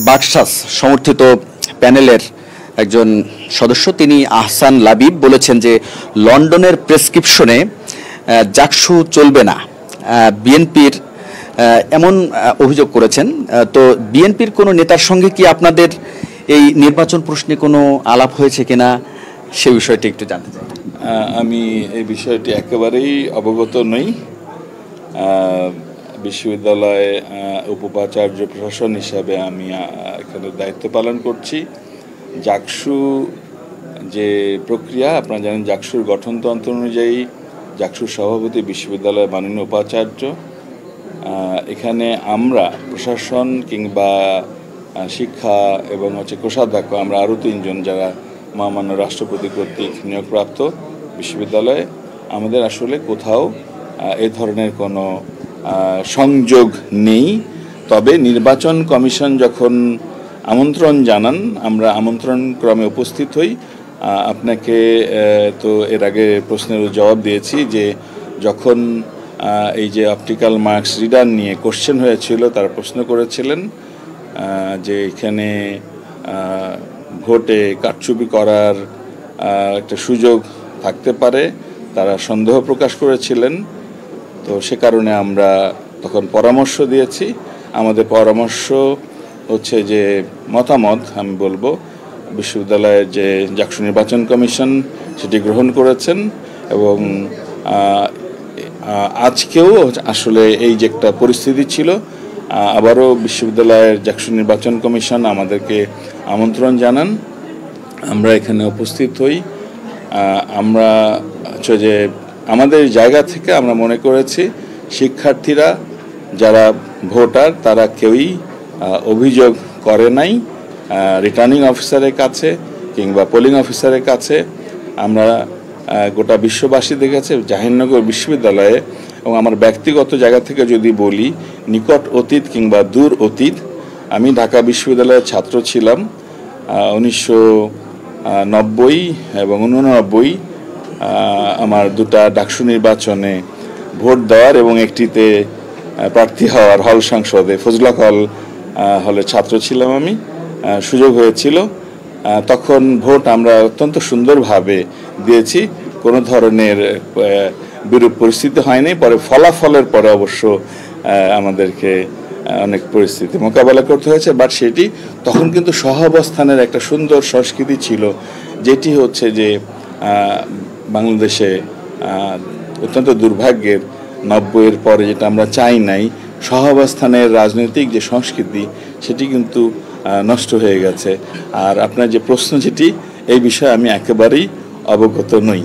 বাকশাস সমর্থিত প্যানেলের একজন সদস্য তিনি আহসান লাবিব বলেছেন যে লন্ডনের প্রেসক্রিপশনে জাকসু চলবে না। বিএনপির এমন অভিযোগ করেছেন। তো বিএনপির কোনো নেতার সঙ্গে কি আপনাদের এই নির্বাচন প্রশ্নে কোনো আলাপ হয়েছে কিনা সে বিষয়টি একটু জানতে চাই। আমি এই বিষয়টি একেবারেই অবগত নই। বিশ্ববিদ্যালয়ে উপাচার্য প্রশাসন হিসাবে আমি এখানে দায়িত্ব পালন করছি। জাকসু যে প্রক্রিয়া আপনারা জানেন, জাকসুর গঠনতন্ত্র অনুযায়ী জাকসুর সভাপতি বিশ্ববিদ্যালয়ের মাননীয় উপাচার্য। এখানে আমরা প্রশাসন কিংবা শিক্ষা এবং কোষাধ্যক্ষ আমরা আরও 3 জন যারা মহামান্য রাষ্ট্রপতি কর্তৃক নিয়োগপ্রাপ্ত বিশ্ববিদ্যালয়ে, আমাদের আসলে কোথাও এ ধরনের কোনো সংযোগ নেই। তবে নির্বাচন কমিশন যখন আমন্ত্রণ জানান আমরা আমন্ত্রণ ক্রমে উপস্থিত হই। আপনাকে তো এর আগে প্রশ্নের জবাব দিয়েছি যে যখন এই যে অপটিক্যাল মার্কস রিডার নিয়ে কোশ্চেন হয়েছিল, তারা প্রশ্ন করেছিলেন যে এখানে ভোটে কারচুপি করার একটা সুযোগ থাকতে পারে, তারা সন্দেহ প্রকাশ করেছিলেন। তো সে কারণে আমরা তখন পরামর্শ দিয়েছি। আমাদের পরামর্শ হচ্ছে যে মতামত আমি বলবো বিশ্ববিদ্যালয়ের যে জাকসু নির্বাচন কমিশন সেটি গ্রহণ করেছেন এবং আজকেও আসলে এই যে একটা পরিস্থিতি ছিল, আবারও বিশ্ববিদ্যালয়ের জাকসু নির্বাচন কমিশন আমাদেরকে আমন্ত্রণ জানান, আমরা এখানে উপস্থিত হই। আমরা হচ্ছে যে আমাদের জায়গা থেকে আমরা মনে করেছি শিক্ষার্থীরা যারা ভোটার তারা কেউই অভিযোগ করে নাই রিটার্নিং অফিসারের কাছে কিংবা পোলিং অফিসারের কাছে। আমরা গোটা বিশ্ববাসী দেখেছে জাহাঙ্গীরনগর বিশ্ববিদ্যালয়ে, এবং আমার ব্যক্তিগত জায়গা থেকে যদি বলি নিকট অতীত কিংবা দূর অতীত, আমি ঢাকা বিশ্ববিদ্যালয়ের ছাত্র ছিলাম 1990 এবং 1989 আমার দুটা ডাকসু নির্বাচনে ভোট দেওয়ার এবং একটিতে প্রার্থী হওয়ার হল সংসদে ফজলুল হক হলে ছাত্র ছিলাম আমি, সুযোগ হয়েছিল। তখন ভোট আমরা অত্যন্ত সুন্দরভাবে দিয়েছি, কোনো ধরনের বিরূপ পরিস্থিতি হয়নি। পরে ফলাফলের পরে অবশ্য আমাদেরকে অনেক পরিস্থিতি মোকাবেলা করতে হয়েছে, বাট সেটি তখন কিন্তু সহাবস্থানের একটা সুন্দর সংস্কৃতি ছিল, যেটি হচ্ছে যে বাংলাদেশে অত্যন্ত দুর্ভাগ্যের 90-এর পরে যেটা আমরা চাই নাই, সহাবস্থানের রাজনৈতিক যে সংস্কৃতি সেটি কিন্তু নষ্ট হয়ে গেছে। আর আপনার যে প্রশ্ন যেটি, এই বিষয়ে আমি একেবারেই অবগত নই।